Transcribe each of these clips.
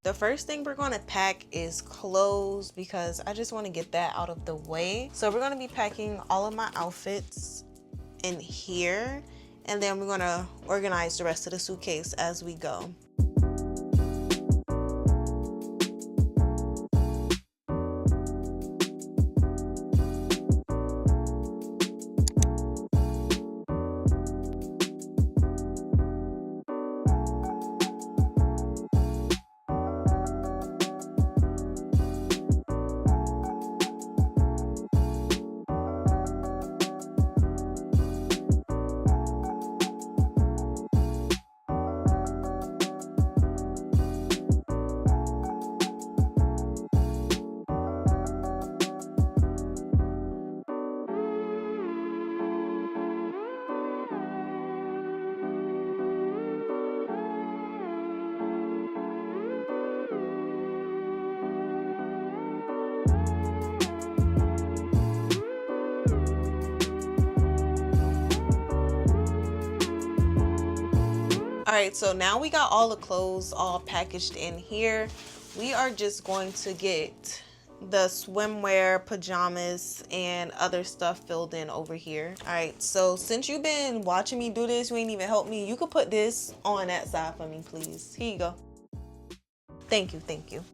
The first thing we're going to pack is clothes because I just want to get that out of the way. So we're going to be packing all of my outfits in here, and then we're going to organize the rest of the suitcase as we go. All right, so now we got all the clothes all packaged in here. We are just going to get the swimwear, pajamas, and other stuff filled in over here. All right, so since you've been watching me do this, you ain't even helped me. You could put this on that side for me, please. Here you go. Thank you, thank you.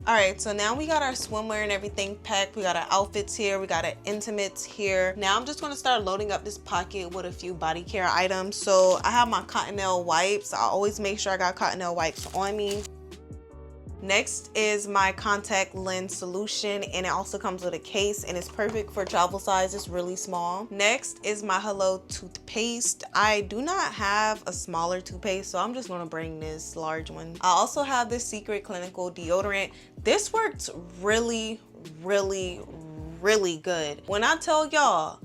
All right, so now we got our swimwear and everything packed. We got our outfits here, we got our intimates here. Now I'm just gonna start loading up this pocket with a few body care items. So I have my Cottonelle wipes. I always make sure I got Cottonelle wipes on me. Next is my contact lens solution, and it also comes with a case, and it's perfect for travel size. It's really small. Next is my Hello toothpaste. I do not have a smaller toothpaste, so I'm just gonna bring this large one. I also have this Secret Clinical deodorant. This works really good. When I tell y'all,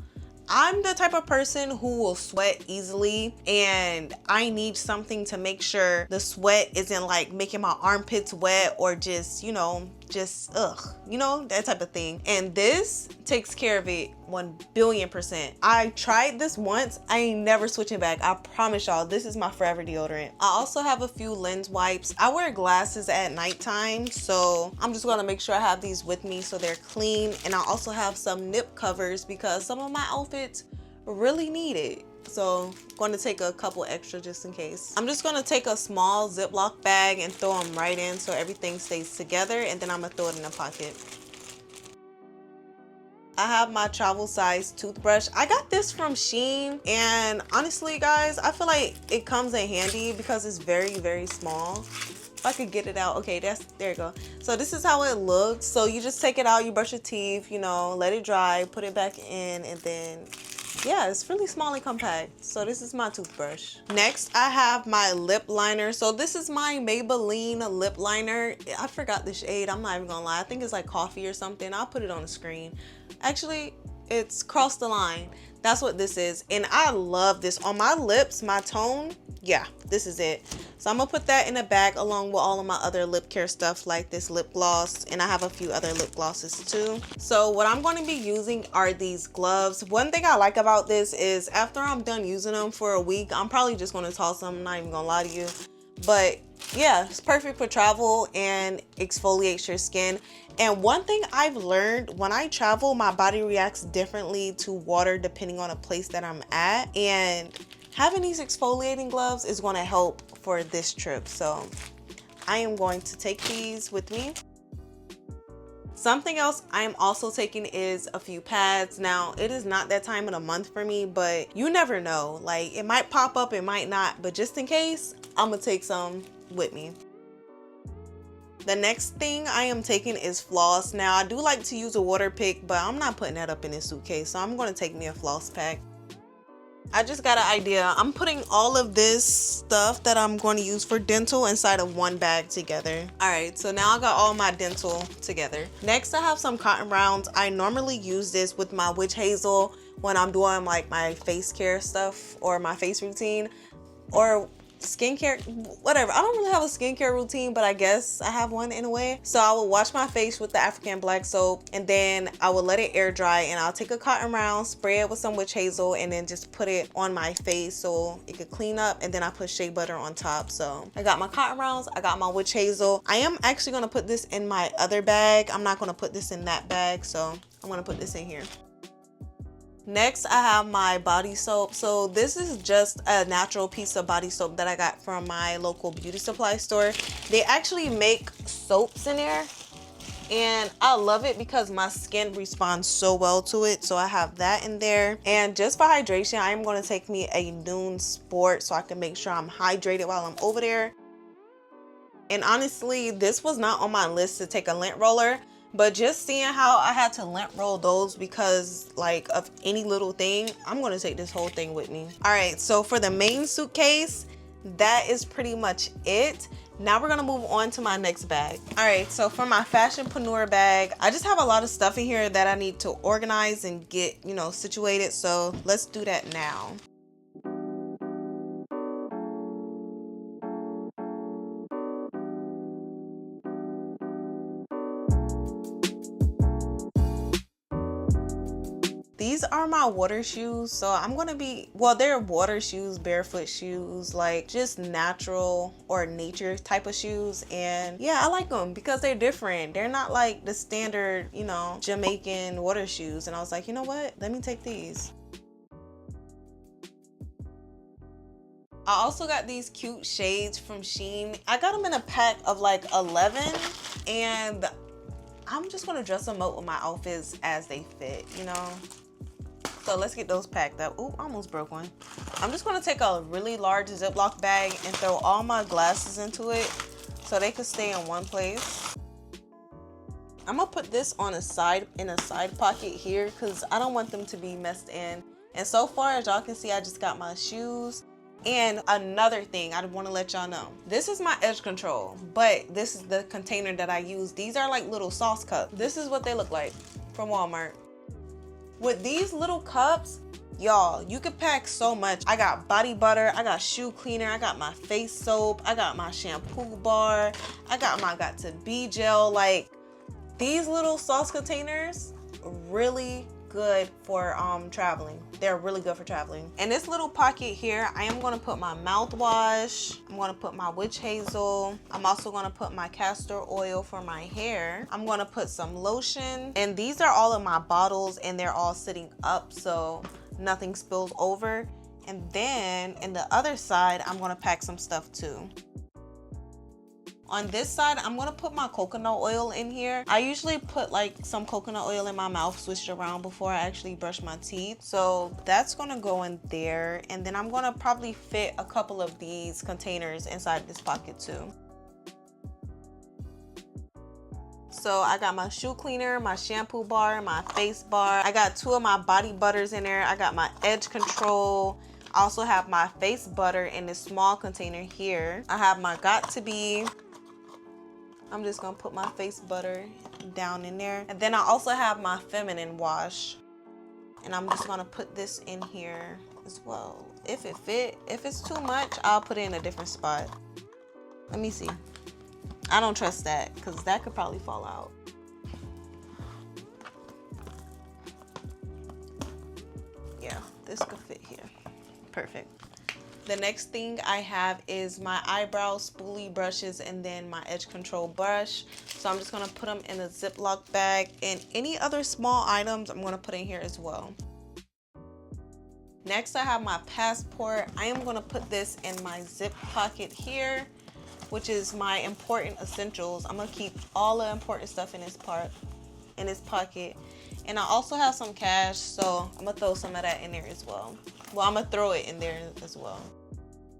I'm the type of person who will sweat easily, and I need something to make sure the sweat isn't like making my armpits wet or just, you know, that type of thing. And this takes care of it 1,000,000,000%. I tried this once. I ain't never switching back. I promise y'all, this is my forever deodorant. I also have a few lens wipes. I wear glasses at nighttime, so I'm just gonna make sure I have these with me so they're clean. And I also have some nip covers because some of my outfits really need it. So I'm going to take a couple extra just in case. I'm just going to take a small Ziploc bag and throw them right in so everything stays together, and then I'm going to throw it in a pocket. I have my travel size toothbrush. I got this from Shein, and honestly guys, I feel like it comes in handy because it's very small. If I could get it out. Okay, there you go. So this is how it looks. So you just take it out, you brush your teeth, you know, let it dry, put it back in, and then yeah, it's really small and compact. So this is my toothbrush. Next, I have my lip liner. So this is my Maybelline lip liner. I forgot the shade. I'm not even gonna lie. I think it's like coffee or something. I'll put it on the screen. Actually, it's Cross the Line. That's what this is. And I love this on my lips, my tone. Yeah, this is it. So I'm gonna put that in a bag along with all of my other lip care stuff like this lip gloss, and I have a few other lip glosses too. So what I'm going to be using are these gloves. One thing I like about this is after I'm done using them for a week, I'm probably just going to toss them. I'm not even gonna lie to you, but yeah, it's perfect for travel and exfoliates your skin. And one thing I've learned, when I travel, my body reacts differently to water depending on a place that I'm at, and having these exfoliating gloves is going to help for this trip. So I am going to take these with me. Something else I am also taking is a few pads. Now, it is not that time of the month for me, but you never know. Like, it might pop up, it might not, but just in case, I'm gonna take some with me. The next thing I am taking is floss. Now, I do like to use a water pick, but I'm not putting that up in this suitcase, so I'm gonna take me a floss pack. I just got an idea. I'm putting all of this stuff that I'm going to use for dental inside of one bag together. All right, so now I got all my dental together. Next, I have some cotton rounds. I normally use this with my witch hazel when I'm doing like my face care stuff or my face routine or skincare, whatever. I don't really have a skincare routine, but I guess I have one in a way. So I will wash my face with the African black soap, and then I will let it air dry, and I'll take a cotton round, spray it with some witch hazel, and then just put it on my face so it could clean up, and then I put shea butter on top. So I got my cotton rounds, I got my witch hazel. I am actually gonna put this in my other bag. I'm not gonna put this in that bag, so I'm gonna put this in here. Next, I have my body soap. So this is just a natural piece of body soap that I got from my local beauty supply store. They actually make soaps in there, and I love it because my skin responds so well to it. So I have that in there. And just for hydration, I am going to take me a Noon Sport so I can make sure I'm hydrated while I'm over there. And honestly, this was not on my list to take a lint roller, but just seeing how I had to lint roll those because like of any little thing, I'm gonna take this whole thing with me. All right, so for the main suitcase, that is pretty much it. Now we're gonna move on to my next bag. All right, so for my fashionpreneur bag, I just have a lot of stuff in here that I need to organize and get, you know, situated. So let's do that now. These are my water shoes. So I'm gonna be, well, they're water shoes, barefoot shoes, like just natural or nature type of shoes. And yeah, I like them because they're different. They're not like the standard, you know, Jamaican water shoes. And I was like, you know what? Let me take these. I also got these cute shades from Shein. I got them in a pack of like 11, and I'm just gonna dress them up with my outfits as they fit, you know? So let's get those packed up. Ooh, almost broke one. I'm just gonna take a really large Ziploc bag and throw all my glasses into it so they could stay in one place. I'm gonna put this on a side, in a side pocket here, because I don't want them to be messed in. And so far, as y'all can see, I just got my shoes. And another thing I want to let y'all know, this is my edge control, but this is the container that I use. These are like little sauce cups. This is what they look like from Walmart. With these little cups, y'all, you could pack so much. I got body butter, I got shoe cleaner, I got my face soap, I got my shampoo bar, I got my got to be gel. Like, these little sauce containers really good for traveling. They're really good for traveling. In this little pocket here, I am gonna put my mouthwash. I'm gonna put my witch hazel. I'm also gonna put my castor oil for my hair. I'm gonna put some lotion. And these are all in my bottles, and they're all sitting up so nothing spills over. And then in the other side, I'm gonna pack some stuff too. On this side, I'm gonna put my coconut oil in here. I usually put like some coconut oil in my mouth, switch it around before I actually brush my teeth. So that's gonna go in there. And then I'm gonna probably fit a couple of these containers inside this pocket too. So I got my shoe cleaner, my shampoo bar, my face bar. I got 2 of my body butters in there. I got my edge control. I also have my face butter in this small container here. I have my got to be. I'm just gonna put my face butter down in there. And then I also have my feminine wash. And I'm just gonna put this in here as well. If it fit, if it's too much, I'll put it in a different spot. Let me see. I don't trust that because that could probably fall out. Yeah, this could fit here. Perfect. The next thing I have is my eyebrow spoolie brushes and then my edge control brush. So I'm just gonna put them in a Ziploc bag, and any other small items I'm gonna put in here as well. Next, I have my passport. I am gonna put this in my zip pocket here. which is my important essentials. I'm gonna keep all the important stuff in this pocket. And I also have some cash, so I'm gonna throw some of that in there as well. Well, I'm gonna throw it in there as well.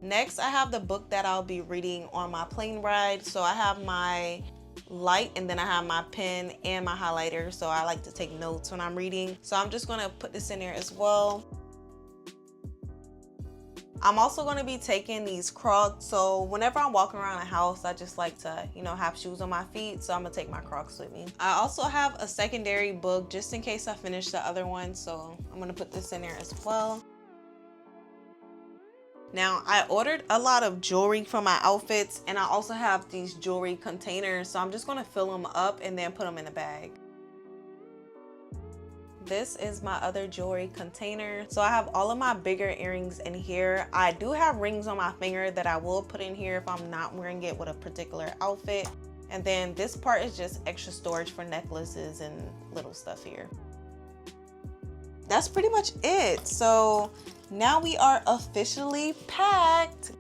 Next, I have the book that I'll be reading on my plane ride. So I have my light, and then I have my pen and my highlighter, so I like to take notes when I'm reading. So I'm just gonna put this in there as well. I'm also going to be taking these Crocs, so whenever I'm walking around the house, I just like to, you know, have shoes on my feet, so I'm going to take my Crocs with me. I also have a secondary book just in case I finish the other one, so I'm going to put this in there as well. Now, I ordered a lot of jewelry for my outfits, and I also have these jewelry containers, so I'm just going to fill them up and then put them in a bag. This is my other jewelry container. So I have all of my bigger earrings in here. I do have rings on my finger that I will put in here if I'm not wearing it with a particular outfit. And then this part is just extra storage for necklaces and little stuff here. That's pretty much it. So now we are officially packed.